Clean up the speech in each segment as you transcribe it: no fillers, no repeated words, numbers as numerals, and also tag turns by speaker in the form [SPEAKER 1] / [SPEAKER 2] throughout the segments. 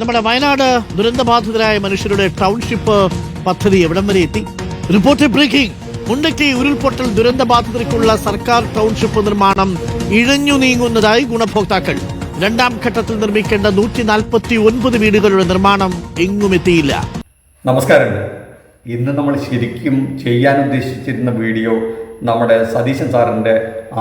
[SPEAKER 1] നമ്മുടെ വയനാട് ദുരന്തബാധിതരായ മനുഷ്യരുടെ ടൗൺഷിപ്പ് പദ്ധതി എവിടം വരെ എത്തി? Report breaking. മുണ്ടക്കൈ ഉരുൾപൊട്ടൽ ദുരന്തബാധിതർക്കുള്ള സർക്കാർ ടൗൺഷിപ്പ് നിർമ്മാണം ഇഴഞ്ഞു നീങ്ങുന്നതായി ഗുണഭോക്താക്കൾ. രണ്ടാം ഘട്ടത്തിൽ നിർമ്മിക്കേണ്ട 149 വീടുകളുടെ നിർമ്മാണം എങ്ങും എത്തിയില്ല.
[SPEAKER 2] നമസ്കാരം. ഇന്ന് നമ്മൾ ശരിക്കും ചെയ്യാൻ ഉദ്ദേശിച്ചിരുന്ന വീഡിയോ നമ്മുടെ സതീശൻ സാറിൻ്റെ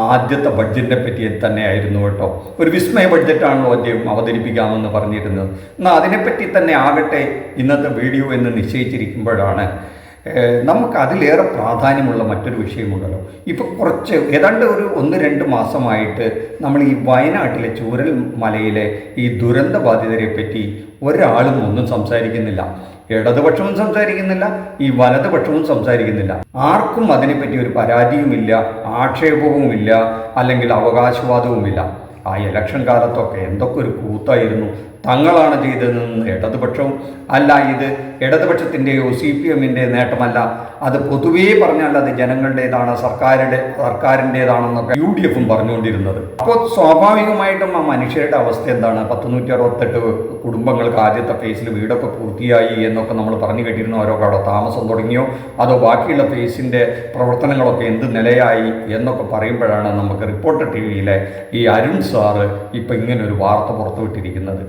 [SPEAKER 2] ആദ്യത്തെ ബഡ്ജറ്റിനെ പറ്റി തന്നെയായിരുന്നു കേട്ടോ. ഒരു വിസ്മയ ബഡ്ജറ്റാണല്ലോ അദ്ദേഹം അവതരിപ്പിക്കാമെന്ന് പറഞ്ഞിരുന്നത്. എന്നാൽ അതിനെപ്പറ്റി തന്നെ ആകട്ടെ ഇന്നത്തെ വീഡിയോ എന്ന് നിശ്ചയിച്ചിരിക്കുമ്പോഴാണ് നമുക്ക് അതിലേറെ പ്രാധാന്യമുള്ള മറ്റൊരു വിഷയമുണ്ടല്ലോ. ഇപ്പോൾ ഏതാണ്ട് ഒരു 1-2 മാസമായിട്ട് നമ്മൾ ഈ വയനാട്ടിലെ ചൂരൽ മലയിലെ ഈ ദുരന്ത ബാധിതരെ പറ്റി ഒരാളും ഒന്നും സംസാരിക്കുന്നില്ല. ഇടതുപക്ഷവും സംസാരിക്കുന്നില്ല, ഈ വലതുപക്ഷവും സംസാരിക്കുന്നില്ല. ആർക്കും അതിനെപ്പറ്റി ഒരു പരാതിയുമില്ല, ആക്ഷേപവുമില്ല, അല്ലെങ്കിൽ അവകാശവാദവുമില്ല. ആ ഇലക്ഷൻ കാലത്തൊക്കെ എന്തൊക്കെ ഒരു കൂത്തായിരുന്നു. തങ്ങളാണ് ചെയ്തതെന്ന് ഇടതുപക്ഷവും അല്ല, ഇത് ഇടതുപക്ഷത്തിൻ്റെയോ CPM-ൻ്റെ നേട്ടമല്ല, അത് പൊതുവേ പറഞ്ഞാൽ അത് ജനങ്ങളുടേതാണ്, സർക്കാരിൻ്റേതാണെന്നൊക്കെ UDF-ഉം പറഞ്ഞുകൊണ്ടിരുന്നത്. അപ്പോൾ സ്വാഭാവികമായിട്ടും ആ മനുഷ്യരുടെ അവസ്ഥ എന്താണ്? 168 കുടുംബങ്ങൾക്ക് ആദ്യത്തെ ഫേസിൽ വീടൊക്കെ പൂർത്തിയായി എന്നൊക്കെ നമ്മൾ പറഞ്ഞു കേട്ടിരുന്നു. ഓരോ അവിടെ താമസം തുടങ്ങിയോ, അതോ ബാക്കിയുള്ള ഫേസിൻ്റെ പ്രവർത്തനങ്ങളൊക്കെ എന്ത് നിലയായി എന്നൊക്കെ പറയുമ്പോഴാണ് നമുക്ക് റിപ്പോർട്ടർ TV-യിലെ ഈ അരുൺ സാറ് ഇപ്പം ഇങ്ങനൊരു വാർത്ത പുറത്തുവിട്ടിരിക്കുന്നത്.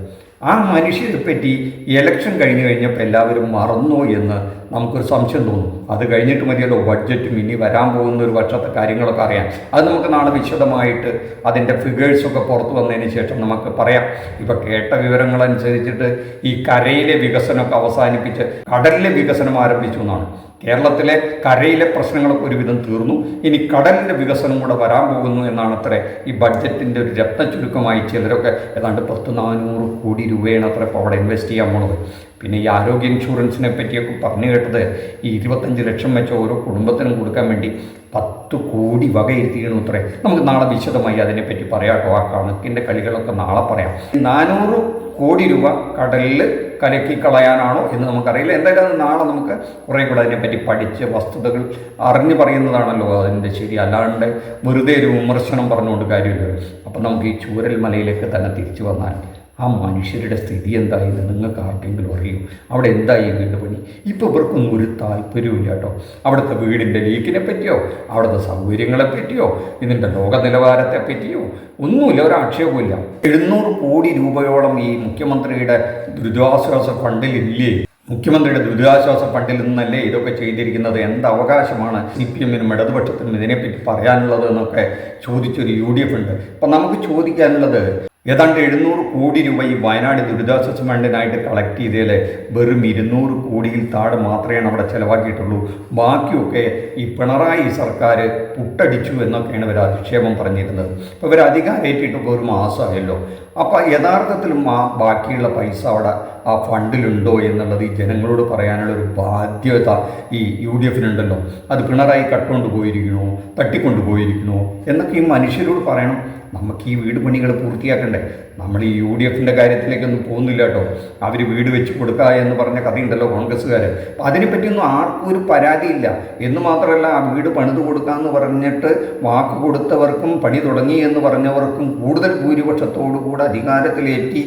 [SPEAKER 2] ആ മനുഷ്യരെ പറ്റി ഇലക്ഷൻ കഴിഞ്ഞപ്പോൾ എല്ലാവരും മറന്നോ എന്ന് നമുക്കൊരു സംശയം തോന്നും. അത് കഴിഞ്ഞിട്ട് മതിയല്ലോ ബഡ്ജറ്റും ഇനി വരാൻ പോകുന്ന ഒരു വർഷത്തെ കാര്യങ്ങളൊക്കെ അറിയാൻ. അത് നമുക്ക് നാളെ വിശദമായിട്ട് അതിൻ്റെ ഫിഗേഴ്സൊക്കെ പുറത്തു വന്നതിന് ശേഷം നമുക്ക് പറയാം. ഇപ്പോൾ കേട്ട വിവരങ്ങളനുസരിച്ചിട്ട് ഈ കരയിലെ വികസനമൊക്കെ അവസാനിപ്പിച്ച് കടലിലെ വികസനം ആരംഭിച്ചു എന്നാണ്. കേരളത്തിലെ കരയിലെ പ്രശ്നങ്ങളൊക്കെ ഒരുവിധം തീർന്നു, ഇനി കടലിൻ്റെ വികസനം കൂടെ വരാൻ പോകുന്നു എന്നാണ് അത്ര ഈ ബഡ്ജറ്റിൻ്റെ ഒരു രത്ന ചുരുക്കമായി ചിലരൊക്കെ ഏതാണ്ട് 400 കോടി രൂപയാണ് അത്ര ഇപ്പോൾ അവിടെ ഇൻവെസ്റ്റ് ചെയ്യാൻ പോണത്. പിന്നെ ഈ ആരോഗ്യ ഇൻഷുറൻസിനെ പറ്റിയൊക്കെ പറഞ്ഞു കേട്ടത് ഈ 25 ലക്ഷം വെച്ച് ഓരോ കുടുംബത്തിനും കൊടുക്കാൻ വേണ്ടി 10 കോടി വകയിരുത്തിയിരുന്നു അത്രേ. നമുക്ക് നാളെ വിശദമായി അതിനെപ്പറ്റി പറയാം കേട്ടോ. ആ കണക്കിൻ്റെ കളികളൊക്കെ നാളെ പറയാം. 400 കോടി രൂപ കടലിൽ കലക്കി കളയാനാണോ എന്ന് നമുക്കറിയില്ല. എന്തായാലും അത് നാളെ നമുക്ക് കുറേ കൂടെ അതിനെപ്പറ്റി പഠിച്ച് വസ്തുതകൾ അറിഞ്ഞ് പറയുന്നതാണല്ലോ അതിൻ്റെ ശരി. അല്ലാണ്ട് വെറുതെ ഒരു വിമർശനം പറഞ്ഞുകൊണ്ട് കാര്യമില്ല. അപ്പം നമുക്ക് ഈ ചൂരൽ മലയിലേക്ക് തന്നെ തിരിച്ചു വന്നാൽ ആ മനുഷ്യരുടെ സ്ഥിതി എന്തായെന്ന് നിങ്ങൾക്ക് ആർക്കെങ്കിലും അറിയും? അവിടെ എന്തായി വീട് പണി? ഇപ്പോൾ ഇവർക്കൊന്നും ഒരു താല്പര്യമില്ല കേട്ടോ. അവിടുത്തെ വീടിൻ്റെ ലീക്കിനെ പറ്റിയോ, അവിടുത്തെ സൗകര്യങ്ങളെ പറ്റിയോ, ഇതിൻ്റെ ലോക നിലവാരത്തെ പറ്റിയോ ഒന്നുമില്ല, ഒരാക്ഷേപമില്ല. 700 കോടി രൂപയോളം ഈ മുഖ്യമന്ത്രിയുടെ ദുരിതാശ്വാസ ഫണ്ടിലില്ലേ? മുഖ്യമന്ത്രിയുടെ ദുരിതാശ്വാസ ഫണ്ടിൽ നിന്നല്ലേ ഇതൊക്കെ ചെയ്തിരിക്കുന്നത്? എന്ത് അവകാശമാണ് CPM-നും ഇടതുപക്ഷത്തിനും ഇതിനെപ്പറ്റി പറയാനുള്ളത് എന്നൊക്കെ ചോദിച്ചൊരു UDF ഉണ്ട്. അപ്പം നമുക്ക് ചോദിക്കാനുള്ളത്, ഏതാണ്ട് 700 കോടി രൂപ ഈ വയനാട് ദുരിതാശ്വാസ ഫണ്ടിനായിട്ട് കളക്ട് ചെയ്തതിൽ വെറും 200 കോടിയിൽ താഴെ മാത്രമേ അവിടെ ചിലവാക്കിയിട്ടുള്ളൂ. ബാക്കിയൊക്കെ ഈ പിണറായി സർക്കാർ പുട്ടടിച്ചു എന്നൊക്കെയാണ് ഇവർ അധിക്ഷേപം പറഞ്ഞിരുന്നത്. അപ്പോൾ ഇവർ അധികാരമേറ്റിട്ടിപ്പോൾ ഒരു മാസമായല്ലോ. അപ്പോൾ യഥാർത്ഥത്തിലും ആ ബാക്കിയുള്ള പൈസ അവിടെ ആ ഫണ്ടിലുണ്ടോ എന്നുള്ളത് ഈ ജനങ്ങളോട് പറയാനുള്ളൊരു ബാധ്യത ഈ UDF-നുണ്ടല്ലോ. അത് പിണറായി കട്ടുകൊണ്ട് പോയിരിക്കണോ, തട്ടിക്കൊണ്ട് പോയിരിക്കണോ എന്നൊക്കെ ഈ മനുഷ്യരോട് പറയണം. നമുക്ക് ഈ വീട് പണികൾ പൂർത്തിയാക്കണ്ടേ? നമ്മൾ ഈ UDF-ൻ്റെ കാര്യത്തിലേക്കൊന്നും പോകുന്നില്ല കേട്ടോ. അവർ വീട് വെച്ച് കൊടുക്കുക എന്ന് പറഞ്ഞ കഥയുണ്ടല്ലോ കോൺഗ്രസ്സുകാർ. അപ്പം അതിനെപ്പറ്റിയൊന്നും ആർക്കും ഒരു പരാതിയില്ല. എന്ന് മാത്രമല്ല, ആ വീട് പണിത് കൊടുക്കാമെന്ന് പറഞ്ഞിട്ട് വാക്ക് കൊടുത്തവർക്കും പണി തുടങ്ങി എന്ന് പറഞ്ഞവർക്കും കൂടുതൽ ഭൂരിപക്ഷത്തോടുകൂടെ അധികാരത്തിലേറ്റി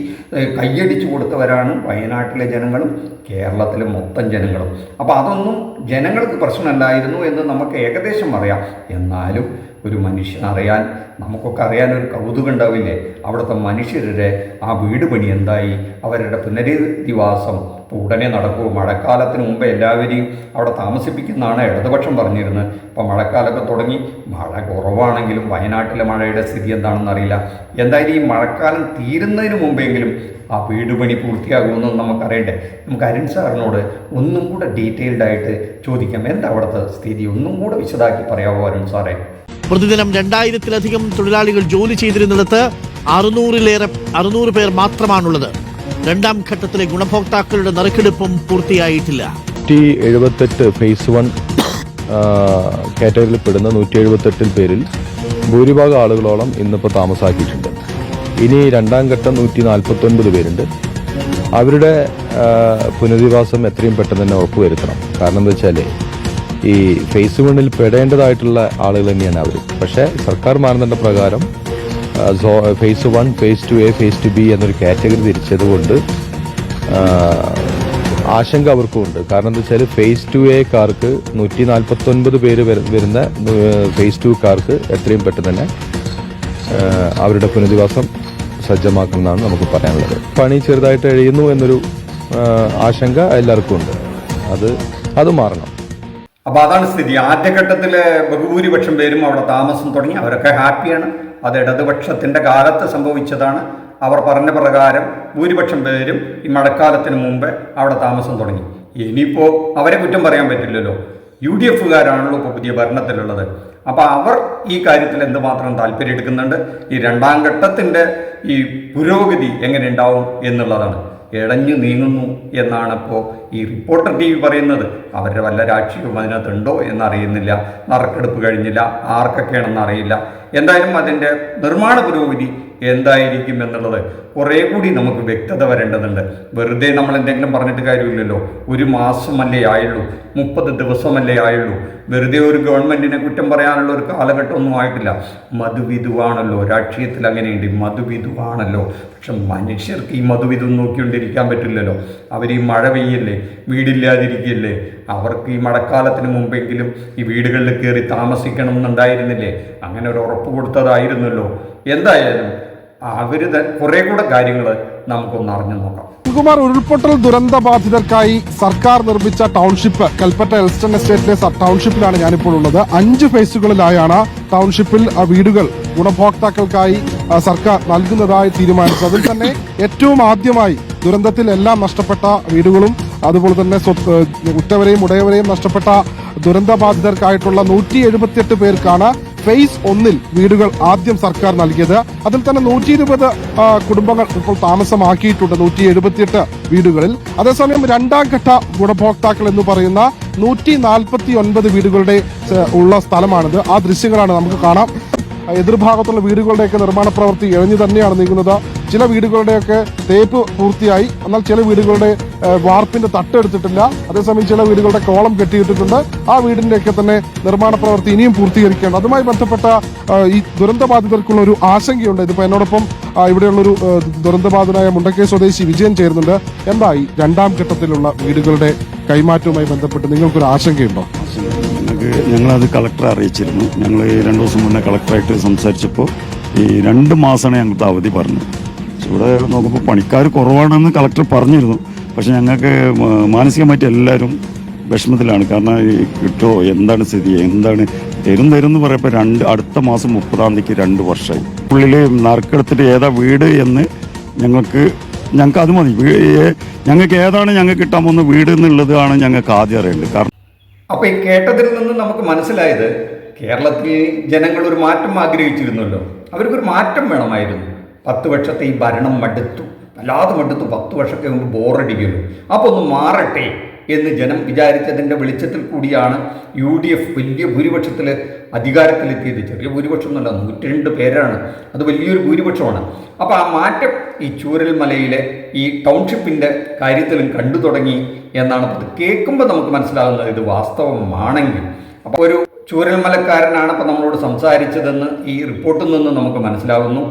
[SPEAKER 2] കയ്യടിച്ചു കൊടുത്തവരാണ് വയനാട്ടിലെ ജനങ്ങളും കേരളത്തിലെ മൊത്തം ജനങ്ങളും. അപ്പോൾ അതൊന്നും ജനങ്ങൾക്ക് പ്രശ്നമല്ലായിരുന്നു എന്ന് നമുക്ക് ഏകദേശം അറിയാം. എന്നാലും ഒരു മനുഷ്യനറിയാൻ, നമുക്കൊക്കെ അറിയാനൊരു കൗതുകം ഉണ്ടാവില്ലേ? അവിടുത്തെ മനുഷ്യരുടെ ആ വീട് പണി എന്തായി? അവരുടെ പുനരധിവാസം ഉടനെ നടക്കുമോ? മഴക്കാലത്തിന് മുമ്പ് എല്ലാവരെയും അവിടെ താമസിപ്പിക്കുന്നതാണ് ഇടതുപക്ഷം പറഞ്ഞിരുന്നത്. ഇപ്പോൾ മഴക്കാലമൊക്കെ തുടങ്ങി. മഴ കുറവാണെങ്കിലും വയനാട്ടിലെ മഴയുടെ സ്ഥിതി എന്താണെന്ന് അറിയില്ല. എന്തായാലും ഈ മഴക്കാലം തീരുന്നതിന് മുമ്പെങ്കിലും ആ വീട് പണി പൂർത്തിയാകുമെന്ന് നമുക്കറിയണ്ടേ? നമുക്ക് അരുൺ സാറിനോട് ഒന്നും കൂടെ ഡീറ്റെയിൽഡായിട്ട് ചോദിക്കാം. എന്താ അവിടുത്തെ സ്ഥിതി? ഒന്നും കൂടെ വിശദമാക്കി പറയാമോ അരുൺ സാറേ?
[SPEAKER 1] പ്രതിദിനം 2000-ലധികം തൊഴിലാളികൾ ജോലി ചെയ്തിരുന്നിടത്ത് 600 പേർ മാത്രമാണുള്ളത്. രണ്ടാം ഘട്ടത്തിലെ ഗുണഭോക്താക്കളുടെ നറുക്കെടുപ്പും പൂർത്തിയായിട്ടില്ല.
[SPEAKER 3] 178 ഫേസ് 1 കാറ്റഗറിയിൽ പെടുന്ന 178 പേരിൽ ഭൂരിഭാഗം ആളുകളോളം ഇന്നിപ്പോൾ താമസാക്കിയിട്ടുണ്ട്. ഇനി രണ്ടാം ഘട്ടം 149 പേരുണ്ട്. അവരുടെ പുനരധിവാസം എത്രയും പെട്ടെന്ന് തന്നെ ഉറപ്പുവരുത്തണം. കാരണം എന്താ വെച്ചാൽ ഈ ഫേസ് 1-ൽ പെടേണ്ടതായിട്ടുള്ള ആളുകൾ തന്നെയാണ് അവർ. പക്ഷേ സർക്കാർ മാനദണ്ഡ പ്രകാരം face 1, face 2A, face 2B എന്നൊരു കാറ്റഗറി തിരിച്ചതുകൊണ്ട് ആശങ്ക അവർക്കുമുണ്ട്. കാരണം എന്താ വെച്ചാൽ ഫേസ് 2A കാർക്ക് 149 പേര് വരുന്ന ഫേസ് 2 കാർക്ക് എത്രയും പെട്ടെന്ന് തന്നെ അവരുടെ പുനരധിവാസം സജ്ജമാക്കണം എന്നാണ് നമുക്ക് പറയാനുള്ളത്. പണി ചെറുതായിട്ട് എഴിയുന്നു എന്നൊരു ആശങ്ക എല്ലാവർക്കും ഉണ്ട്. അത് മാറണം.
[SPEAKER 2] അപ്പോൾ അതാണ് സ്ഥിതി. ആദ്യഘട്ടത്തിലെ ബഹുഭൂരിപക്ഷം പേരും അവിടെ താമസം തുടങ്ങി. അവരൊക്കെ ഹാപ്പിയാണ്. അത് ഇടതുപക്ഷത്തിൻ്റെ കാലത്ത് സംഭവിച്ചതാണ്. അവർ പറഞ്ഞ പ്രകാരം ഭൂരിപക്ഷം പേരും ഈ മഴക്കാലത്തിന് മുമ്പേ അവിടെ താമസം തുടങ്ങി. ഇനിയിപ്പോൾ അവരെ കുറ്റം പറയാൻ പറ്റില്ലല്ലോ. UDFകാരാണല്ലോ ഇപ്പോൾ പുതിയ ഭരണത്തിലുള്ളത്. അപ്പോൾ അവർ ഈ കാര്യത്തിൽ എന്തുമാത്രം താല്പര്യം എടുക്കുന്നുണ്ട്, ഈ രണ്ടാം ഘട്ടത്തിൻ്റെ ഈ പുരോഗതി എങ്ങനെ ഉണ്ടാവും എന്നുള്ളതാണ്. ഇഴഞ്ഞു നീങ്ങുന്നു എന്നാണ് ഇപ്പോൾ ഈ റിപ്പോർട്ടർ TV പറയുന്നത്. അവരുടെ വല്ല രാഷ്ട്രീയവും അതിനകത്തുണ്ടോ എന്നറിയുന്നില്ല. നറുക്കെടുപ്പ് കഴിഞ്ഞില്ല, ആർക്കൊക്കെയാണെന്ന് അറിയില്ല. എന്തായാലും അതിൻ്റെ നിർമ്മാണ പുരോഗതി എന്തായിരിക്കും എന്നുള്ളത് കുറേ കൂടി നമുക്ക് വ്യക്തത വരേണ്ടതുണ്ട്. വെറുതെ നമ്മൾ എന്തെങ്കിലും പറഞ്ഞിട്ട് കാര്യമില്ലല്ലോ. 1 മാസമല്ലേ ആയുള്ളൂ, 30 ദിവസമല്ലേ ആയുള്ളൂ. വെറുതെ ഒരു ഗവൺമെൻറ്റിനെ കുറ്റം പറയാനുള്ള ഒരു കാലഘട്ടമൊന്നും ആയിട്ടില്ല. മധുവിധുവാണല്ലോ, രാഷ്ട്രീയത്തിൽ അങ്ങനെയുണ്ട്, മധുവിധുവാണല്ലോ. പക്ഷെ മനുഷ്യർക്ക് ഈ മധുവിധു നോക്കിക്കൊണ്ടിരിക്കാൻ പറ്റില്ലല്ലോ. അവർ ഈ മഴ പെയ്യല്ലേ, വീടില്ലാതിരിക്കുകയല്ലേ. അവർക്ക് ഈ മഴക്കാലത്തിന് മുമ്പെങ്കിലും ഈ വീടുകളിൽ കയറി താമസിക്കണം എന്നുണ്ടായിരുന്നില്ലേ? അങ്ങനെ ഒരു ഉറപ്പ് കൊടുത്തതായിരുന്നല്ലോ. എന്തായാലും അവർ കുറേ കൂടെ കാര്യങ്ങൾ നമുക്കൊന്ന് അറിഞ്ഞു നോക്കാം.
[SPEAKER 4] കുമാർ, ഉരുൾപൊട്ടൽ ദുരന്ത ബാധിതർക്കായി സർക്കാർ നിർമ്മിച്ച ടൗൺഷിപ്പ് കൽപ്പറ്റ എൽസ്റ്റൺ എസ്റ്റേറ്റിലെ ടൗൺഷിപ്പിലാണ് ഞാനിപ്പോൾ ഉള്ളത്. 5 ഫേസുകളിലായാണ് ടൗൺഷിപ്പിൽ വീടുകൾ ഗുണഭോക്താക്കൾക്കായി സർക്കാർ നൽകുന്നതായി തീരുമാനിച്ചത്. അതിൽ തന്നെ ഏറ്റവും ആദ്യമായി ദുരന്തത്തിൽ എല്ലാം നഷ്ടപ്പെട്ട വീടുകളും അതുപോലെ തന്നെ ഉറ്റവരെയും ഉടയവരെയും നഷ്ടപ്പെട്ട ദുരന്തബാധിതർക്കായിട്ടുള്ള 178 പേർക്കാണ് ഫേസ് 1 വീടുകൾ ആദ്യം സർക്കാർ നൽകിയത്. അതിൽ തന്നെ 120 കുടുംബങ്ങൾ ഇപ്പോൾ താമസമാക്കിയിട്ടുണ്ട് 178 വീടുകളിൽ. അതേസമയം രണ്ടാം ഘട്ട ഗുണഭോക്താക്കൾ എന്ന് പറയുന്ന 149 വീടുകളുടെ ഉള്ള സ്ഥലമാണിത്. ആ ദൃശ്യങ്ങളാണ് നമുക്ക് കാണാം. എതിർഭാഗത്തുള്ള വീടുകളുടെയൊക്കെ നിർമ്മാണ പ്രവൃത്തി ഇഴഞ്ഞു തന്നെയാണ് നീങ്ങുന്നത്. ചില വീടുകളുടെയൊക്കെ തേപ്പ് പൂർത്തിയായി, എന്നാൽ ചില വീടുകളുടെ വാർപ്പിന്റെ തട്ടെടുത്തിട്ടില്ല. അതേസമയം ചില വീടുകളുടെ കോളം കെട്ടിയിട്ടിട്ടുണ്ട്. ആ വീടിന്റെയൊക്കെ തന്നെ നിർമ്മാണ പ്രവൃത്തി ഇനിയും പൂർത്തീകരിക്കേണ്ട. അതുമായി ബന്ധപ്പെട്ട ഈ ദുരന്തബാധിതർക്കുള്ള ഒരു ആശങ്കയുണ്ട്. ഇതിപ്പോ എന്നോടൊപ്പം ഇവിടെയുള്ളൊരു ദുരന്തബാധിതനായ മുണ്ടക്കൈ സ്വദേശി വിജയൻ ചേരുന്നുണ്ട്. എന്തായി രണ്ടാം ഘട്ടത്തിലുള്ള വീടുകളുടെ കൈമാറ്റവുമായി ബന്ധപ്പെട്ട് നിങ്ങൾക്കൊരു ആശങ്കയുണ്ടോ?
[SPEAKER 5] ഞങ്ങളത് കളക്ടറെ അറിയിച്ചിരുന്നു. ഞങ്ങൾ 2 ദിവസം മുന്നേ കളക്ടറായിട്ട് സംസാരിച്ചപ്പോൾ ഈ 2 മാസമാണ് ഞങ്ങൾക്ക് അവധി പറഞ്ഞത്. ഇവിടെ നോക്കുമ്പോൾ പണിക്കാർ കുറവാണെന്ന് കളക്ടർ പറഞ്ഞിരുന്നു. പക്ഷെ ഞങ്ങൾക്ക് മാനസികമായിട്ട് എല്ലാവരും വിഷമത്തിലാണ്. കാരണം കിട്ടുമോ, എന്താണ് സ്ഥിതി, എന്താണ് തരും എന്ന് പറയപ്പോൾ അടുത്ത മാസം 30-ാം തീയതിക്ക് 2 വർഷമായി. ഉള്ളിൽ നറുക്കെടുത്തിട്ട് ഏതാ വീട് എന്ന് ഞങ്ങൾക്ക് അത് മതി. ഞങ്ങൾക്ക് ഏതാണ് ഞങ്ങൾക്ക് കിട്ടാൻ പോകുന്ന വീട് എന്നുള്ളതാണ് ഞങ്ങൾക്ക് ആദ്യം അറിയേണ്ടത്. കാരണം
[SPEAKER 2] അപ്പോൾ ഈ കേട്ടതിൽ നിന്ന് നമുക്ക് മനസ്സിലായത് കേരളത്തിൽ ജനങ്ങൾ ഒരു മാറ്റം ആഗ്രഹിച്ചിരുന്നല്ലോ. അവർക്കൊരു മാറ്റം വേണമായിരുന്നു. 10 വർഷത്തെ ഈ ഭരണം മടുത്തു, വല്ലാതെ മടുത്തു. 10 വർഷമൊക്കെ മുമ്പ് ബോറടിക്കുമല്ലോ. അപ്പോൾ ഒന്ന് മാറട്ടെ എന്ന് ജനം വിചാരിച്ചതിൻ്റെ വെളിച്ചത്തിൽ കൂടിയാണ് UDF വലിയ ഭൂരിപക്ഷത്തിൽ അധികാരത്തിലെത്തിയത്. ചെറിയ ഭൂരിപക്ഷം എന്നല്ല, 102 പേരാണ്. അത് വലിയൊരു ഭൂരിപക്ഷമാണ്. അപ്പോൾ ആ മാറ്റം ഈ ചൂരൽമലയിലെ ഈ ടൗൺഷിപ്പിൻ്റെ കാര്യത്തിലും കണ്ടു തുടങ്ങി എന്നാണ് ഇത് കേൾക്കുമ്പോൾ നമുക്ക് മനസ്സിലാകുന്നത്. ഇത് വാസ്തവമാണെങ്കിൽ അപ്പോൾ ഒരു ചൂരൽമലക്കാരനാണ് അപ്പോൾ നമ്മളോട് സംസാരിച്ചതെന്ന് ഈ റിപ്പോർട്ടിൽ നിന്ന് നമുക്ക് മനസ്സിലാകുന്നു.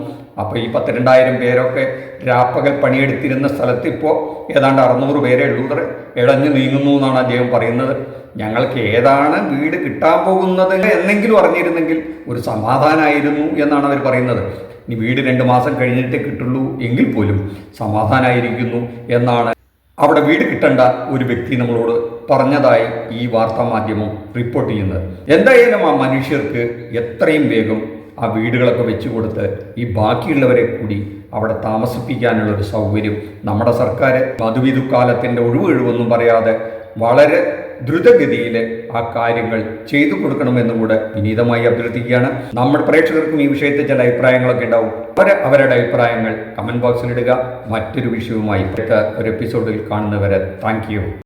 [SPEAKER 2] അപ്പോൾ ഈ 12,000 പേരൊക്കെ രാപ്പകൽ പണിയെടുത്തിരുന്ന സ്ഥലത്ത് ഇപ്പോൾ ഏതാണ്ട് 600 പേരേ ഉള്ളൂ. ഇഴഞ്ഞു നീങ്ങുന്നു എന്നാണ് അദ്ദേഹം പറയുന്നത്. ഞങ്ങൾക്ക് ഏതാണ് വീട് കിട്ടാൻ പോകുന്നത് എന്നെങ്കിലും അറിഞ്ഞിരുന്നെങ്കിൽ ഒരു സമാധാനമായിരുന്നു എന്നാണ് അവർ പറയുന്നത്. ഇനി വീട് 2 മാസം കഴിഞ്ഞിട്ടേ കിട്ടുള്ളൂ എങ്കിൽ പോലും സമാധാനമായിരിക്കുന്നു എന്നാണ് അവിടെ വീട് കിട്ടേണ്ട ഒരു വ്യക്തി നമ്മളോട് പറഞ്ഞതായി ഈ വാർത്താ മാധ്യമം റിപ്പോർട്ട് ചെയ്യുന്നത്. എന്തായാലും ആ മനുഷ്യർക്ക് എത്രയും വേഗം ആ വീടുകളൊക്കെ വെച്ചു കൊടുത്ത് ഈ ബാക്കിയുള്ളവരെ കൂടി അവിടെ താമസിപ്പിക്കാനുള്ളൊരു സൗകര്യം നമ്മുടെ സർക്കാർ മധുവിധുക്കാലത്തിൻ്റെ ഒഴിവൊന്നും പറയാതെ വളരെ ദ്രുതഗതിയിൽ ആ കാര്യങ്ങൾ ചെയ്തു കൊടുക്കണമെന്നുകൂടെ വിനീതമായി അഭ്യർത്ഥിക്കുകയാണ്. നമ്മുടെ പ്രേക്ഷകർക്കും ഈ വിഷയത്തിൽ ചില അഭിപ്രായങ്ങളൊക്കെ ഉണ്ടാവും. അവരുടെ അഭിപ്രായങ്ങൾ കമൻറ്റ് ബോക്സിലിടുക. മറ്റൊരു വിഷയവുമായി ഒരു എപ്പിസോഡിൽ കാണുന്നവരെ താങ്ക് യു.